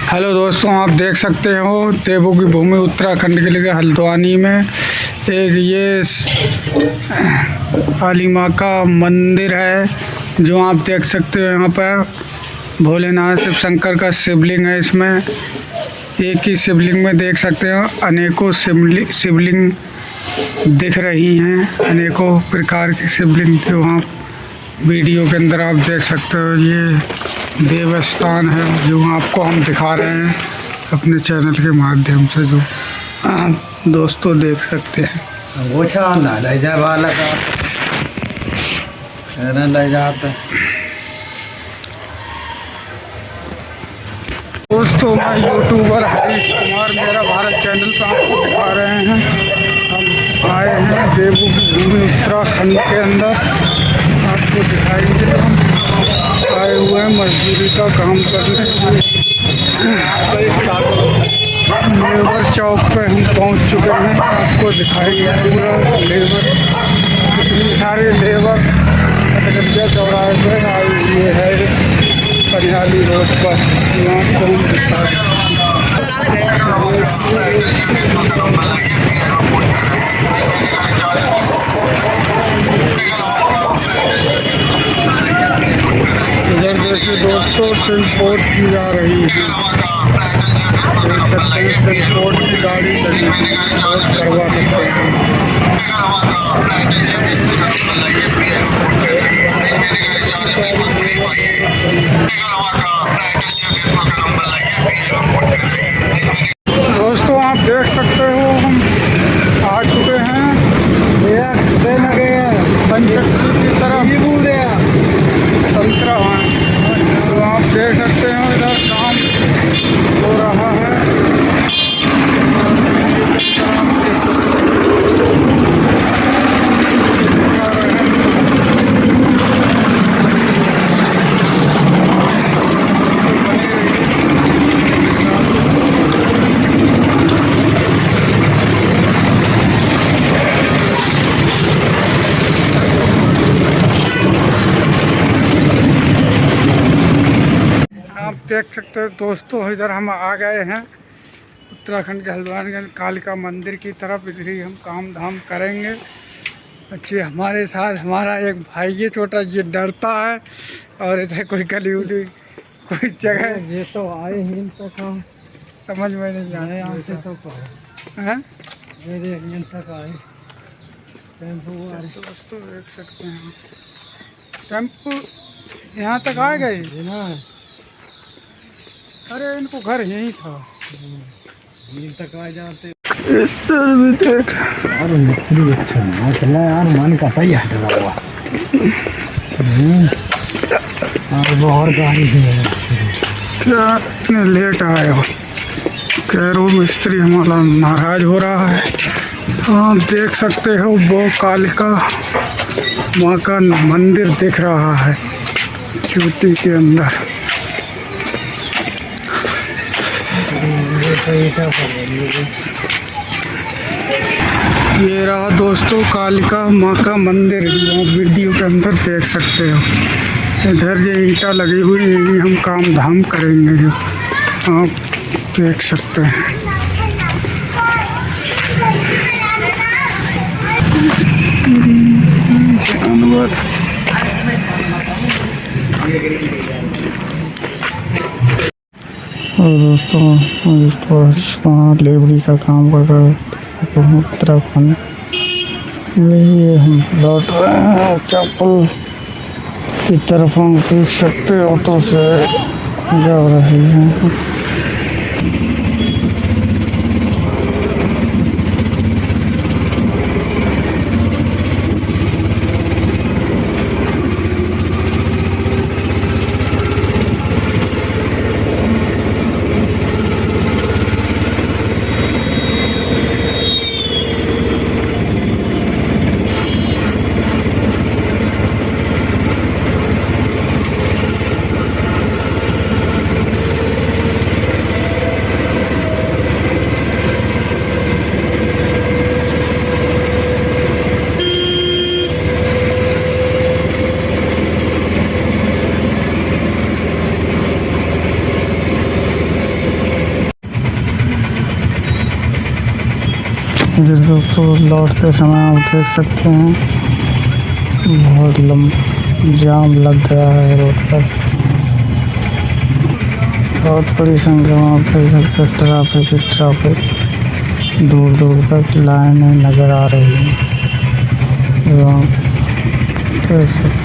Hello दोस्तों, आप देख सकते हो देवों की भूमि उत्तराखंड के लिए हल्द्वानी में एक ये काली माँ का मंदिर है जो आप देख सकते हो। यहाँ पर भोलेनाथ शिव शंकर का शिवलिंग है। इसमें एक ही शिवलिंग में देख सकते हो अनेकों शिवलिंग दिख रही हैं, अनेकों प्रकार की शिवलिंग जो आप वीडियो के अंदर आप देख सकते हो। ये देवस्थान है जो आपको हम दिखा रहे हैं अपने चैनल के माध्यम से, जो दोस्तों देख सकते हैं। वो ना ले जा वाला का ले जाता। दोस्तों मैं यूट्यूबर हरीश कुमार मेरा भारत चैनल पर आपको दिखा रहे हैं। हम आए हैं देवों की भूमि उत्तराखंड के अंदर, आपको दिखाएंगे। हम आए हुए हैं मजदूरी का काम करने। लेबर चौक पे हम पहुंच चुके हैं, आपको दिखाएंगे पूरा लेबर, इतनी सारे लेबर कटकटिया चौराहे पर आए हुए है कन्याली रोड पर। आपको हम दिखाएंगे। इधर देखिए दोस्तों, सिलपोर्ट की जा रही है। देख सकते हैं सिलपोर्ट की गाड़ी लगी और करवा सकते हैं। दोस्तों आप देख सकते हो हम आ चुके हैं पंचक्की की तरफ। संतरा तो आप देख सकते हो इधर काम हो रहा है। आप देख सकते हो दोस्तों, इधर हम आ गए हैं उत्तराखंड के हल्द्वानी कालिका मंदिर की तरफ। इधर ही हम काम धाम करेंगे। अच्छी हमारे साथ हमारा एक भाई है छोटा, ये डरता है। और इधर कोई गली उली कोई जगह ये तो आए ही तक हम समझ में नहीं आए यहाँ से तो हैं। मेरे तक आए टेम्पो दोस्तों देख सकते हैं टेम्पो यहाँ तक आ गए ना। अरे इनको घर यहीं था, यहीं तक आ जाते। इधर भी देख। यार मिस्त्री अच्छा ना चला यार, मन का सही हट रहा हुआ। और बहुत गाड़ी है। क्या इतने लेट आए हो? कह रो मिस्त्री हमारा नाराज हो रहा है। आप देख सकते हो वो कालिका माँ का मंदिर दिख रहा है चोटी के अंदर। ये रहा दोस्तों कालिका माँ का मंदिर, जो आप वीडियो के अंदर देख सकते हो। इधर जो ईंटा लगी हुई है हम काम धाम करेंगे, जो आप देख सकते हैं। जानवर और दोस्तों लेबरी का काम कर रहे हैं उत्तराखंड में। हम लौट रहे हैं चप्पल की तरफ, हम देख सकते ऑटो से जा रहे हैं। जिस दोस्तों लौटते समय आप देख सकते हैं बहुत जाम लग गया है रोड पर। बहुत बड़ी संख्या में आप देख सकते हैं ट्रैफिक दूर दूर तक लाइनें नज़र आ रही हैं जो आप देख सकते हैं।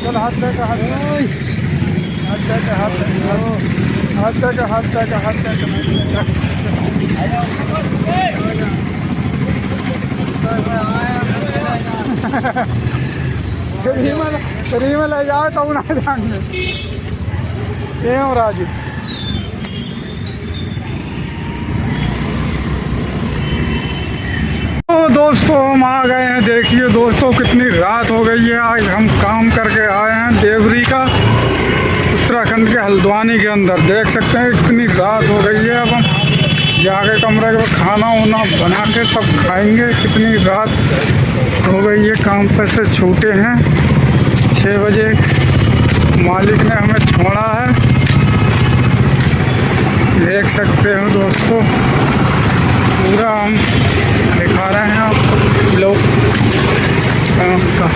चल हाथ दे का हाथ दे का हाथ दे हाथ दे का हाथ दे का हाथ दे फ्री में ले जाओ तो ना जाएंगे ये हो राजू। तो दोस्तों हम आ गए हैं। देखिए दोस्तों कितनी रात हो गई है। आज हम काम करके आए हैं देवरी का, उत्तराखंड के हल्द्वानी के अंदर। देख सकते हैं कितनी रात हो गई है। अब हम जाके कमरे में खाना वाना बना के तब खाएंगे। कितनी रात हो गई है। काम पे से छूटे हैं 6 बजे, मालिक ने हमें छोड़ा है। देख सकते हो दोस्तों पूरा हम दिखा रहे हैं आपको ब्लॉग का।